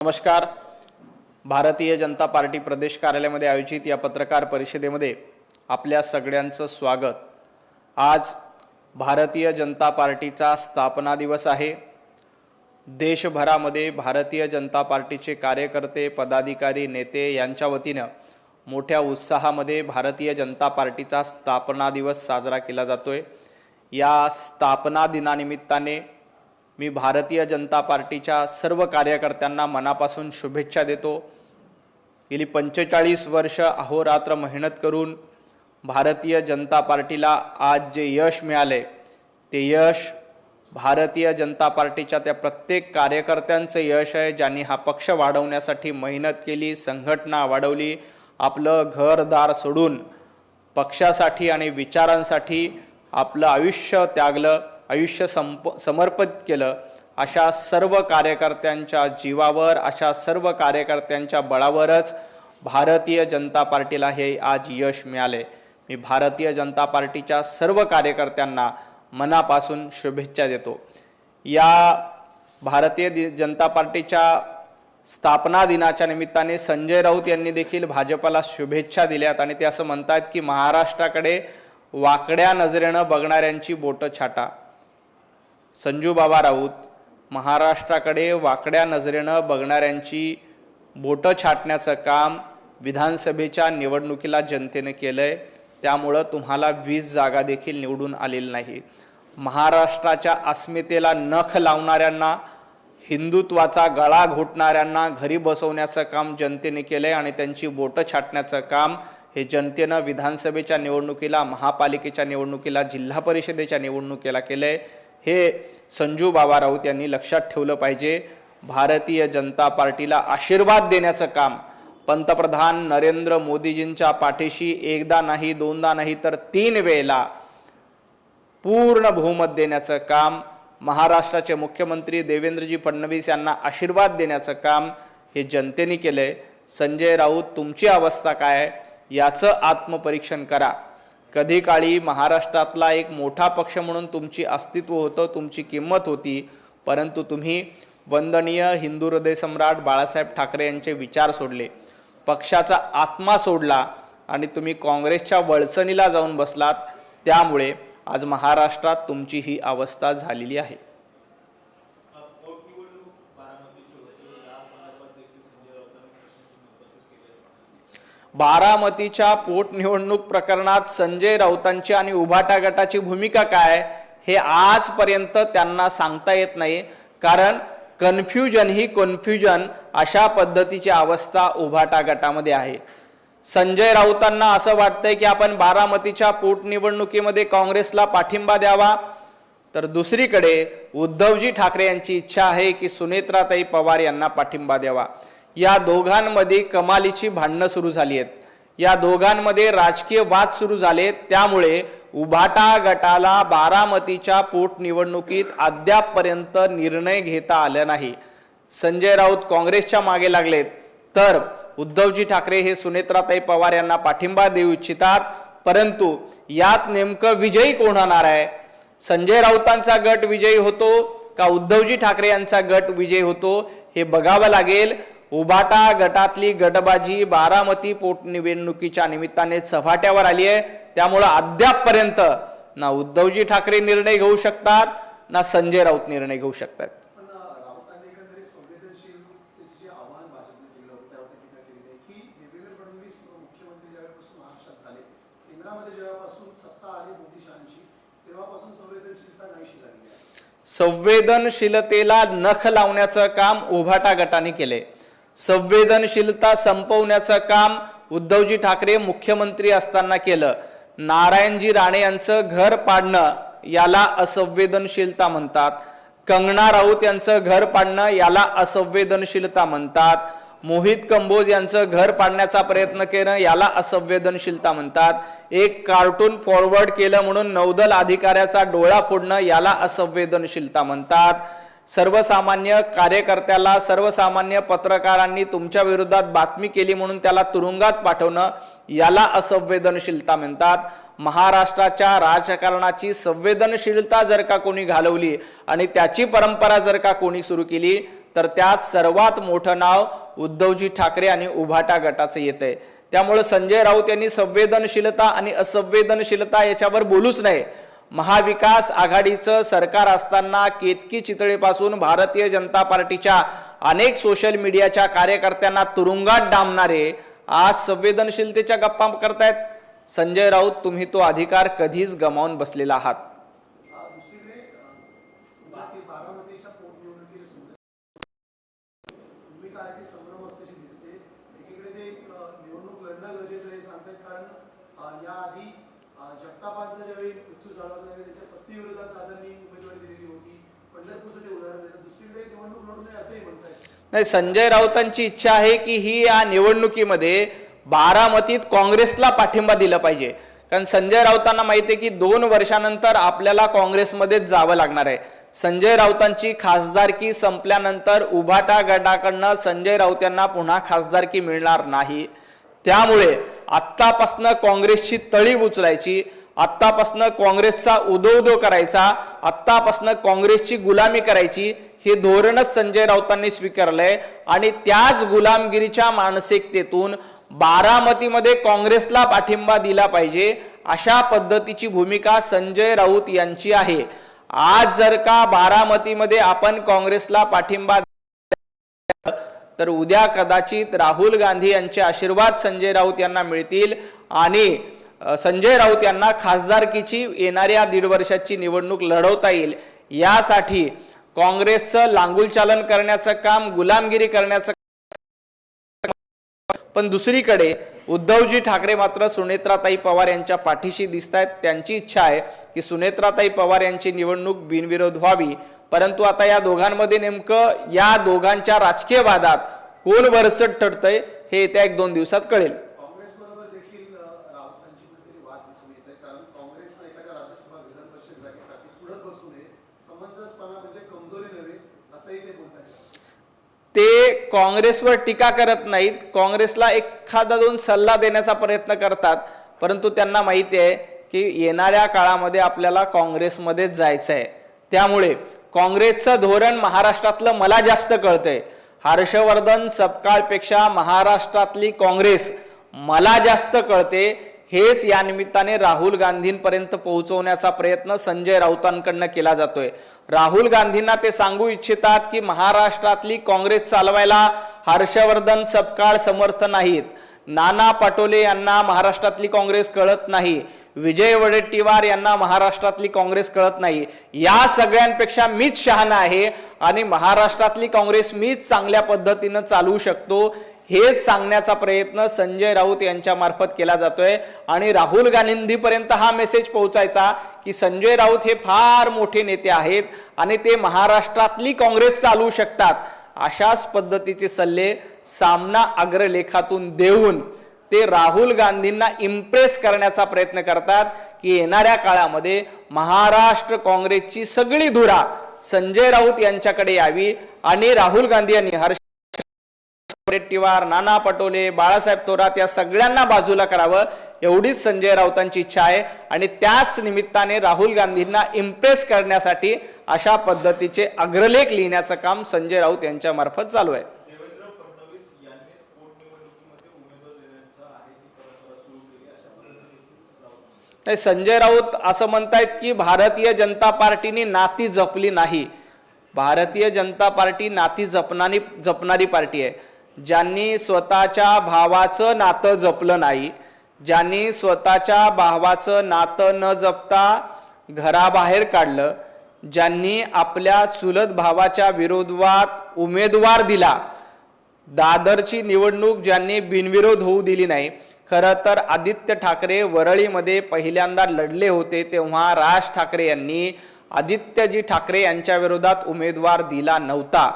नमस्कार। भारतीय जनता पार्टी प्रदेश कार्यालयामध्ये आयोजित या पत्रकार परिषदेमध्ये आपल्या सगळ्यांचं स्वागत। आज भारतीय जनता पार्टीचा स्थापना दिवस आहे। देशभरामध्ये भारतीय जनता पार्टीचे कार्यकर्ते, पदाधिकारी, नेते यांच्या वतीने मोठ्या उत्साहामध्ये भारतीय जनता पार्टीचा स्थापना दिवस साजरा केला जातोय। या स्थापना दिनानिमित्ताने मी भारतीय जनता पार्टीच्या सर्व कार्यकर्त्यांना मनापासून शुभेच्छा देतो। गेली 45 वर्ष अहोरात्र मेहनत करून भारतीय जनता पार्टीला आज जे यश मिळाले ते यश भारतीय जनता पार्टीच्या त्या प्रत्येक कार्यकर्त्यांचे यश आहे, ज्यांनी हा पक्ष वाढवण्यासाठी मेहनत केली, संघटना वाढवली, आपलं घरदार सोडून पक्षासाठी आणि विचारांसाठी आपलं आयुष्य त्यागलं, आयुष्य समर्पित केलं। अशा सर्व कार्यकर्त्यांच्या जीवावर, अशा सर्व कार्यकर्त्यांच्या बळावरच भारतीय जनता पार्टीला हे आज यश मिळाले। मी भारतीय जनता पार्टीच्या सर्व कार्यकर्त्यांना मनापासून शुभेच्छा देतो। या भारतीय जनता पार्टीच्या स्थापना दिनाच्या निमित्ताने संजय राऊत यांनी देखील भाजपला शुभेच्छा दिल्यात आणि ते असं म्हणतात की महाराष्ट्राकडे वाकड्या नजरेनं बघणाऱ्यांची बोटं छाटा। संजू बाबा राऊत महाराष्ट्राकडे वाकड्या नजरेनं बघणाऱ्यांची बोटं छाटण्याचं काम विधानसभेच्या निवडणुकीला जनतेने केलंय, त्यामुळं तुम्हाला 20 जागा देखील निवडून आलेली नाही। महाराष्ट्राच्या अस्मितेला नख लावणाऱ्यांना, हिंदुत्वाचा गळा घोटणाऱ्यांना घरी बसवण्याचं काम जनतेने केलंय आणि त्यांची बोटं छाटण्याचं काम हे जनतेनं विधानसभेच्या निवडणुकीला, महापालिकेच्या निवडणुकीला, जिल्हा परिषदेच्या निवडणुकीला केलंय। हे संजू बाबा राऊत यांनी लक्षात ठेवलं पाहिजे। भारतीय जनता पार्टीला आशीर्वाद देण्याचं काम पंतप्रधान नरेंद्र मोदीजींच्या पाठीशी एकदा नाही, दोनदा नाही तर 3 वेळेला पूर्ण बहुमत देण्याचं काम, महाराष्ट्राचे मुख्यमंत्री देवेंद्रजी फडणवीस यांना आशीर्वाद देण्याचं काम हे जनतेने केलंय। संजय राऊत, तुमची अवस्था काय आहे याचं आत्मपरीक्षण करा। कधी काळी महाराष्ट्रातला एक मोठा पक्ष म्हणून तुमची अस्तित्व होतं, तुमची किंमत होती, परंतु तुम्ही वंदनीय हिंदू हृदय सम्राट बाळासाहेब ठाकरे यांचे विचार सोडले, पक्षाचा आत्मा सोडला आणि तुम्ही काँग्रेसच्या वळचणीला जाऊन बसलात। त्यामुळे आज महाराष्ट्रात तुमची ही अवस्था झालेली आहे। बारामतीच्या पोटनिवडणूक प्रकरणात संजय राऊतांची आणि उभाटा गटाची भूमिका काय हे आजपर्यंत त्यांना सांगता येत नाही, कारण कन्फ्युजन अशा पद्धतीची अवस्था उभाटा गटामध्ये आहे। संजय राऊतांना असं वाटतंय की आपण बारामतीच्या पोटनिवडणुकीमध्ये काँग्रेसला पाठिंबा द्यावा, तर दुसरीकडे उद्धवजी ठाकरे यांची इच्छा आहे की सुनेत्राताई पवार यांना पाठिंबा द्यावा। या दोघांमध्ये कमालीची भांडणं सुरू झाली आहेत, या दोघांमध्ये राजकीय वाद सुरू झालेत। त्यामुळे उभाटा गटाला बारामतीच्या पोटनिवडणुकीत अद्यापपर्यंत निर्णय घेता आला नाही। संजय राऊत काँग्रेसच्या मागे लागलेत, तर उद्धवजी ठाकरे हे सुनेत्राताई पवार यांना पाठिंबा देऊ इच्छितात, परंतु यात नेमकं विजयी कोण होणार आहे? संजय राऊतांचा गट विजयी होतो का उद्धवजी ठाकरे यांचा गट विजयी होतो हे बघावं लागेल। उभाटा गटातली गटबाजी बारामती पोटनिवडणुकीच्या निमित्ताने चव्हाट्यावर आली आहे, त्यामुळे अद्यापपर्यंत ना उद्धवजी ठाकरे निर्णय घेऊ शकतात ना संजय राऊत निर्णय घेऊ शकतात। संवेदनशीलतेला नख लावण्याचं काम उभाटा गटाने केले, संवेदनशीलता संपवण्याचं काम उद्धवजी ठाकरे मुख्यमंत्री असताना केलं। नारायणजी राणे यांचं घर पाडणं याला असंवेदनशीलता म्हणतात, कंगना राऊत यांचं घर पाडणं याला असंवेदनशीलता म्हणतात, मोहित कंबोज यांचं घर पाडण्याचा प्रयत्न केलं याला असंवेदनशीलता म्हणतात, एक कार्टून फॉरवर्ड केलं म्हणून नौदल अधिकाऱ्याचा डोळा फोडणं याला असंवेदनशीलता म्हणतात, सर्वसामान्य कार्यकर्त्याला, सर्वसामान्य पत्रकारांनी तुमच्या विरोधात बातमी केली म्हणून त्याला तुरुंगात पाठवणं याला असंवेदनशीलता म्हणतात। महाराष्ट्राच्या राजकारणाची संवेदनशीलता जर का कोणी घालवली आणि त्याची परंपरा जर का कोणी सुरू केली तर त्यात सर्वात मोठं नाव उद्धवजी ठाकरे आणि उभाटा गटाचं येतंय। त्यामुळे संजय राऊत यांनी संवेदनशीलता आणि असंवेदनशीलता याच्यावर बोलूच नाही। महाविकास आघाडीचं सरकार असताना केतकी चितळेपासून भारतीय जनता पार्टीच्या अनेक सोशल मीडियाच्या कार्यकर्त्यांना तुरुंगात डांबणारे आज संवेदनशीलतेच्या गप्पा करतायत। संजय राऊत, तुम्ही तो अधिकार कधीच गमावून बसलेला आहात। नाही, संजय राऊतांची इच्छा आहे की ही या निवडणुकीमध्ये बारामतीत काँग्रेसला पाठिंबा दिला पाहिजे। कारण संजय राऊतांना माहिती आहे की 2 वर्षानंतर आपल्याला काँग्रेसमध्येच जावं लागणार आहे। संजय राऊतांची खासदारकी संपल्यानंतर उभाटा गटाकडनं संजय राऊत यांना पुन्हा खासदारकी मिळणार नाही। त्यामुळे आत्तापासून काँग्रेसची तळी उचलायची, आत्तापासून काँग्रेसचा उदोउदो करायचा, आत्तापासून काँग्रेसची गुलामी करायची हे धोरणच संजय राऊतांनी स्वीकारलंय। आणि त्याच गुलामगिरीच्या मानसिकतेतून बारामतीमध्ये काँग्रेसला पाठिंबा दिला पाहिजे अशा पद्धतीची भूमिका संजय राऊत यांची आहे। आज जर का बारामतीमध्ये आपण काँग्रेसला पाठिंबा तर उद्या कदाचित राहुल गांधी यांचे आशीर्वाद संजय राऊत यांना मिळतील आणि संजय राऊत यांना खासदारकीची येणाऱ्या 1.5 वर्षाची निवडणूक लढवता येईल। यासाठी काँग्रेसचं लांगुलचालन करण्याचं काम, गुलामगिरी करण्याचं, पण दुसरीकडे उद्धवजी ठाकरे मात्र सुनेत्राताई पवार यांच्या पाठीशी दिसतायत। त्यांची इच्छा आहे की सुनेत्राताई पवार यांची निवडणूक बिनविरोध व्हावी। परंतु आता या दोघांमध्ये नेमकं या दोघांच्या राजकीय वादात कोण वरचढ ठरतंय हे येत्या 1-2 दिवसात कळेल। ते काँग्रेसवर टीका करत नाहीत, काँग्रेसला एखादा 2 सल्ला देण्याचा प्रयत्न करतात, परंतु त्यांना माहिती आहे की येणाऱ्या काळामध्ये आपल्याला काँग्रेसमध्येच जायचं आहे। त्यामुळे काँग्रेसचं धोरण महाराष्ट्रातलं मला जास्त कळतंय। हर्षवर्धन सपकाळपेक्षा महाराष्ट्रातली काँग्रेस मला जास्त कळते। हेच या निमित्ताने राहुल गांधींपर्यंत पोहोचवण्याचा प्रयत्न संजय राऊतांकडून केला जातोय। राहुल गांधींना ते सांगू इच्छितात की महाराष्ट्रातली काँग्रेस चालवायला हर्षवर्धन सपकाळ समर्थ नाहीत, नाना पटोले यांना महाराष्ट्रातली काँग्रेस कळत नाही, विजय वडेट्टीवार यांना महाराष्ट्रातली काँग्रेस कळत नाही, या सगळ्यांपेक्षा मीच शहाणा आहे आणि महाराष्ट्रातली काँग्रेस मीच चांगल्या पद्धतीने चालवू शकतो हेच सांगण्याचा प्रयत्न संजय राऊत यांच्या मार्फत केला जातोय। आणि राहुल गांधींपर्यंत हा मेसेज पोहोचायचा की संजय राऊत हे फार मोठे नेते आहेत आणि ते महाराष्ट्रातली काँग्रेस चालवू शकतात। अशाच पद्धतीचे सल्ले सामना अग्रलेखातून देऊन ते राहुल गांधींना इम्प्रेस करण्याचा प्रयत्न करतात की येणाऱ्या काळामध्ये महाराष्ट्र काँग्रेसची सगळी धुरा संजय राऊत यांच्याकडे यावी आणि राहुल गांधी यांनी वडेट्टीवार, नाना पटोले, बाळासाहेब थोरात या सगळ्यांना बाजूला करावं एवढीच संजय राऊतांची इच्छा आहे। आणि त्याच निमित्ताने राहुल गांधींना इम्प्रेस करण्यासाठी अशा पद्धतीचे अग्रलेख लिहिण्याचं काम संजय राऊत यांच्या मार्फत चालू आहे। संजय राऊत असं म्हणतायत की भारतीय जनता पार्टीने नाती जपली नाही। भारतीय जनता पार्टी नाती जपणारी पार्टी आहे। ज्यांनी स्वतःच्या भावाचं नातं जपलं नाही, ज्यांनी स्वतःच्या भावाचं नातं न जपता घराबाहेर काढलं, ज्यांनी आपल्या चुलत भावाच्या विरोधात उमेदवार दिला, दादरची निवडणूक ज्यांनी बिनविरोध होऊ दिली नाही। खरं तर आदित्य ठाकरे वरळीमध्ये पहिल्यांदा लढले होते तेव्हा राज ठाकरे यांनी आदित्यजी ठाकरे यांच्या विरोधात उमेदवार दिला नव्हता,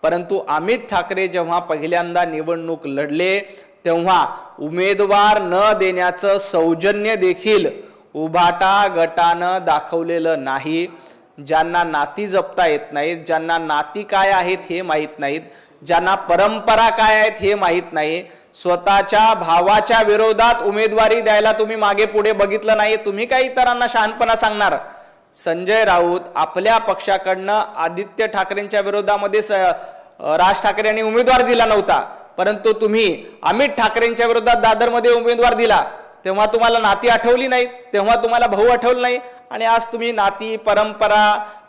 परंतु अमित ठाकरे जेव्हा पहिल्यांदा निवडणूक लढले तेव्हा उमेदवार न देण्याचं सौजन्य देखील उभाटा गटानं दाखवलेलं नाही। ज्यांना नाती जपता येत नाहीत, ज्यांना नाती काय आहेत हे माहीत नाहीत, ज्यांना परंपरा काय आहेत हे माहीत नाही, स्वतःच्या भावाच्या विरोधात उमेदवारी द्यायला तुम्ही मागे पुढे बघितलं नाही, तुम्ही काही इतरांना शहाणपणा सांगणार। संजय राऊत आपल्या पक्षाकडनं आदित्य ठाकरेंच्या विरोधामध्ये राज ठाकरे यांनी उमेदवार दिला नव्हता, परंतु तुम्ही अमित ठाकरेंच्या विरोधात दादरमध्ये उमेदवार दिला, तेव्हा तुम्हाला नाती आठवली नाहीत, तेव्हा तुम्हाला भाऊ आठवलं नाही, आणि आज तुम्ही नाती, परंपरा,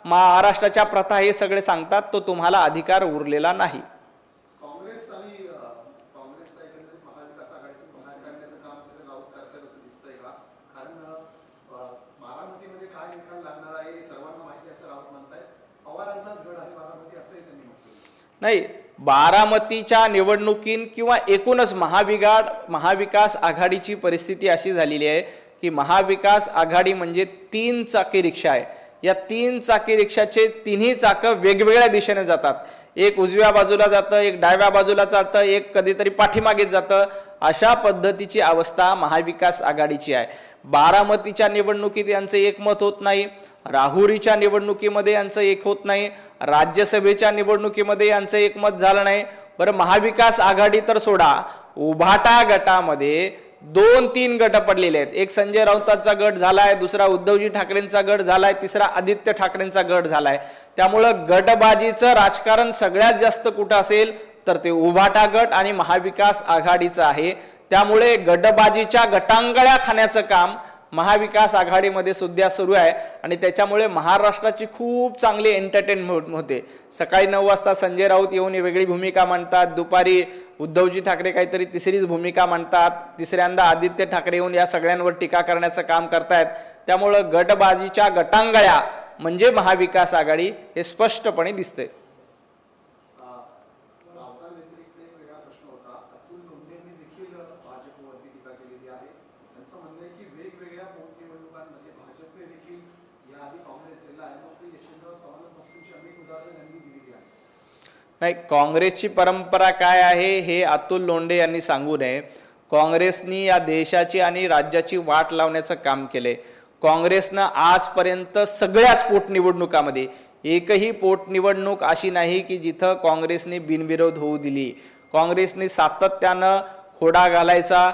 महाराष्ट्राच्या प्रथा हे सगळे सांगतात, तो तुम्हाला अधिकार उरलेला नाही. काँग्रेस आणि काँग्रेसला एकंदरीत महाविकास आघाडीतून बाहेर काढण्याचं काम राऊत करतात असं दिसतंय का? कारण बारामतीमध्ये काय निकाल लागणार आहे सर्वांना माहिती असं राऊत म्हणतायत. पवारांचाच गड आहे बारामती असंही त्यांनी म्हटलं. नाही, बारामतीच्या निवडणुकीन किंवा एकूणच महाविकास आघाडीची परिस्थिती अशी झालेली आहे की महाविकास आघाडी म्हणजे 3 चाकी रिक्षा आहे. या 3 चाकी रिक्षाचे तिन्ही चाकं वेगवेगळ्या दिशेने जातात. एक उजव्या बाजूला जातं, एक डाव्या बाजूला चालतं, एक कधीतरी पाठीमागे जातं. अशा पद्धतीची अवस्था महाविकास आघाडीची आहे. बारामतीच्या निवडणुकीत यांचं एकमत होत नाही, राहुरीच्या निवडणुकीमध्ये यांचं एक होत नाही, राज्यसभेच्या निवडणुकीमध्ये यांचं एकमत झालं नाही. बरं, महाविकास आघाडी तर सोडा, उभाटा गटामध्ये 2-3 गट पडलेले आहेत. एक संजय राऊतांचा गट झालाय, दुसरा उद्धवजी ठाकरेंचा गट झालाय, तिसरा आदित्य ठाकरेंचा गट झालाय. त्यामुळं गटबाजीचं राजकारण सगळ्यात जास्त कुठं असेल तर ते उभाटा गट आणि महाविकास आघाडीचं आहे. त्यामुळे गटबाजीच्या गटांगळ्या खाण्याचं काम महाविकास आघाडीमध्ये सुद्धा सुरू आहे आणि त्याच्यामुळे महाराष्ट्राची खूप चांगली एंटरटेनमेंट होते. सकाळी 9 वाजता संजय राऊत येऊन वेगळी भूमिका मांडतात, दुपारी उद्धवजी ठाकरे काहीतरी तिसरीच भूमिका मांडतात, तिसऱ्यांदा आदित्य ठाकरे येऊन या सगळ्यांवर टीका करण्याचं काम करतायत. त्यामुळं गटबाजीच्या गटांगळ्या म्हणजे महाविकास आघाडी हे स्पष्टपणे दिसते. नाही, काँग्रेसची परंपरा काय आहे हे अतुल लोंढे यांनी सांगू नये. काँग्रेसनी या देशाची आणि राज्याची वाट लावण्याचं काम केले. काँग्रेसनं आजपर्यंत सगळ्याच पोटनिवडणुकामध्ये एकही पोटनिवडणूक अशी नाही की जिथं काँग्रेसने बिनविरोध होऊ दिली. काँग्रेसने सातत्यानं खोडा घालायचा,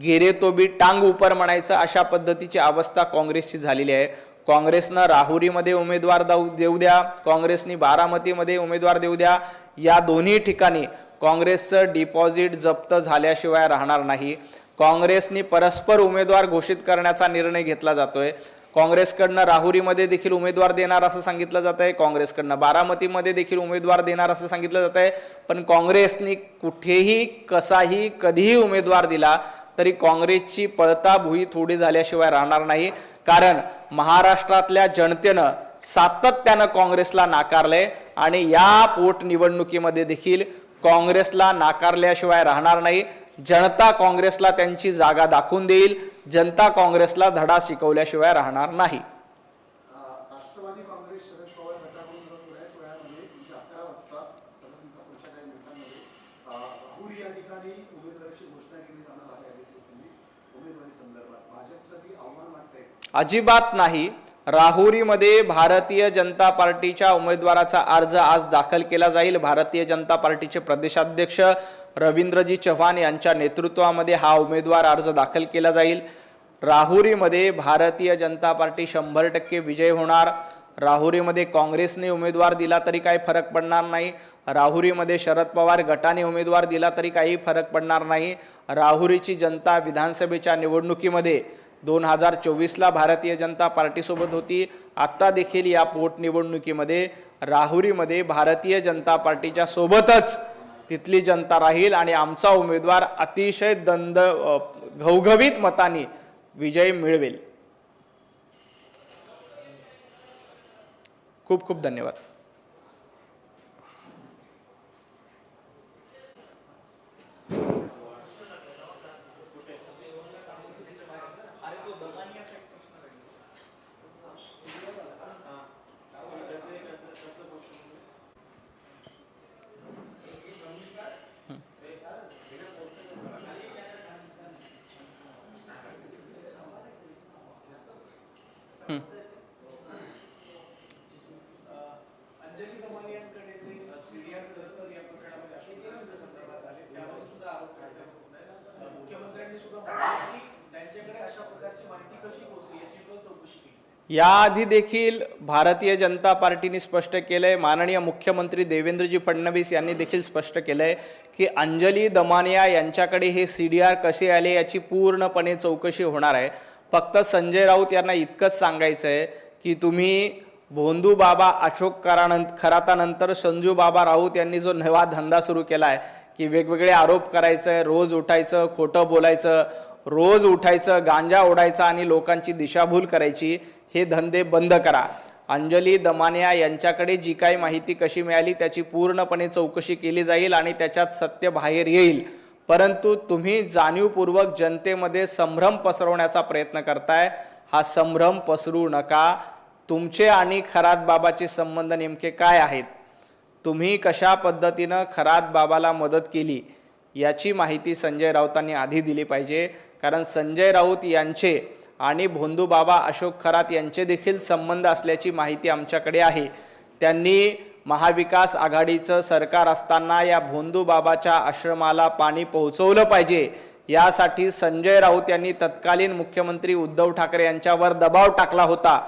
गेरे तो बी टांग उपर म्हणायचं, अशा पद्धतीची अवस्था काँग्रेसची झालेली आहे. काँग्रेसनं राहुरीमध्ये उमेदवार देऊ द्या, काँग्रेसनी बारामतीमध्ये उमेदवार देऊ द्या, या दोन्ही ठिकाणी काँग्रेसचं डिपॉझिट जप्त झाल्याशिवाय राहणार नाही. काँग्रेसनी परस्पर उमेदवार घोषित करण्याचा निर्णय घेतला जातोय. काँग्रेसकडनं राहुरीमध्ये देखील उमेदवार देणार असं सांगितलं जात आहे, काँग्रेसकडनं बारामतीमध्ये देखील उमेदवार देणार असं सांगितलं जात आहे. पण काँग्रेसनी कुठेही कसाही कधीही उमेदवार दिला तरी काँग्रेसची पळता भुई थोडी झाल्याशिवाय राहणार नाही. कारण महाराष्ट्रातल्या जनतेनं सातत्यानं काँग्रेसला नाकारलंय आणि या पोटनिवडणुकीमध्ये देखील काँग्रेसला नाकारल्याशिवाय राहणार नाही. जनता काँग्रेसला त्यांची जागा दाखवून देईल, जनता काँग्रेसला धडा शिकवल्याशिवाय राहणार नाही. राष्ट्रवादी काँग्रेस शरद पवार गटाकडून थोड्याच वेळामध्ये 11 वाजता पुढच्या काही मिनिटांमध्ये राहुरी या ठिकाणी उमेदवाराची घोषणा केली जाणार आहे. उमेदवारी संदर्भात भाजपसाठी आव्हान वाटतंय? अजिबात नाही. राहुरीमध्ये भारतीय जनता पार्टीच्या उमेदवाराचा अर्ज आज दाखल केला जाईल. भारतीय जनता पार्टीचे प्रदेशाध्यक्ष रवींद्रजी चव्हाण यांच्या नेतृत्वामध्ये हा उमेदवार अर्ज दाखल केला जाईल. राहुरीमध्ये भारतीय जनता पार्टी 100% विजय होणार. राहुरीमध्ये काँग्रेसने उमेदवार दिला तरी काही फरक पडणार नाही. राहुरीमध्ये शरद पवार गटाने उमेदवार दिला तरी काही फरक पडणार नाही. राहुरीची जनता विधानसभेच्या निवडणुकीमध्ये 2024ला भारतीय जनता पार्टीसोबत होती. आत्ता देखील या पोटनिवडणुकीमध्ये राहुरीमध्ये भारतीय जनता पार्टीच्या सोबतच तिथली जनता राहील आणि आमचा उमेदवार अतिशय घवघवीत मतांनी विजय मिळवेल. खूप खूप धन्यवाद. याआधी देखील भारतीय जनता पार्टीने स्पष्ट केलंय, माननीय मुख्यमंत्री देवेंद्रजी फडणवीस यांनी देखील स्पष्ट केलंय की अंजली दमानिया यांच्याकडे हे CDR कसे आले याची पूर्णपणे चौकशी होणार आहे. फक्त संजय राऊत यांना इतकंच सांगायचं आहे की तुम्ही भोंदू बाबा अशोक खरातानंतर संजू बाबा राऊत यांनी जो नवा धंदा सुरू केला आहे की वेगवेगळे आरोप करायचं, रोज उठायचं, खोटं बोलायचं, रोज उठायचं, गांजा ओढायचा आणि लोकांची दिशाभूल करायची, हे धंदे बंद करा. अंजली दमानिया यांच्याकडे जी काही माहिती कशी मिळाली त्याची पूर्णपणे चौकशी केली जाईल आणि त्याच्यात सत्य बाहेर येईल. परंतु तुम्ही जाणीवपूर्वक जनतेमध्ये संभ्रम पसरवण्याचा प्रयत्न करताय. हा संभ्रम पसरू नका. तुमचे आणि खरात बाबाचे संबंध नेमके काय आहेत, तुम्ही कशा पद्धतीनं खरात बाबाला मदत केली याची माहिती संजय राऊतांनी आधी दिली पाहिजे. कारण संजय राऊत यांचे आणि भोंदू बाबा अशोक खरात यांचे देखील संबंध असल्याची माहिती आमच्याकडे आहे. त्यांनी महाविकास आघाडीचं सरकार असताना या भोंदू बाबाच्या आश्रमाला पाणी पोहोचवलं पाहिजे यासाठी संजय राऊत यांनी तत्कालीन मुख्यमंत्री उद्धव ठाकरे यांच्यावर दबाव टाकला होता.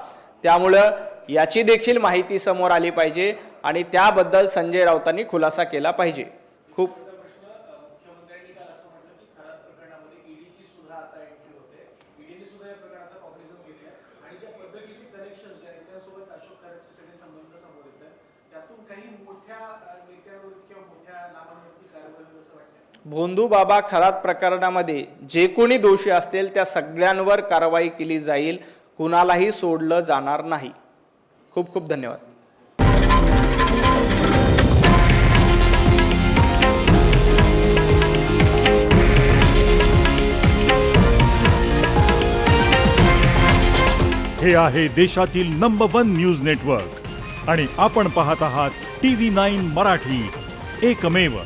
त्यामुळं याची देखील माहिती समोर आली पाहिजे आणि त्याबद्दल संजय राऊतांनी खुलासा केला पाहिजे. खूप मुख्यमंत्र्यांनी काल असं म्हटलं की खरात प्रकरणामध्ये ईडीची सुद्धा आता एंट्री होते. ईडीने सुद्धा या प्रकरणाचा कॉग्निझन्स घेतलाय आणि ज्या पद्धतीची कनेक्शन जे आहेत त्यासोबत अशोक खरातचे सगळे संबंध समोर येत आहेत, त्यातून काही मोठ्या नेत्यांवर किंवा मोठ्या नामांवरती कारवाई होईल असं वाटतं. भोंदू बाबा खरात प्रकरणामध्ये जे कोणी दोषी असतील त्या सगळ्यांवर कारवाई केली जाईल. कुणालाही सोडलं जाणार नाही. खूप खूप धन्यवाद. हे आहे देशातील नंबर 1 न्यूज नेटवर्क आणि आपण पाहत आहात TV9 मराठी, एकमेव.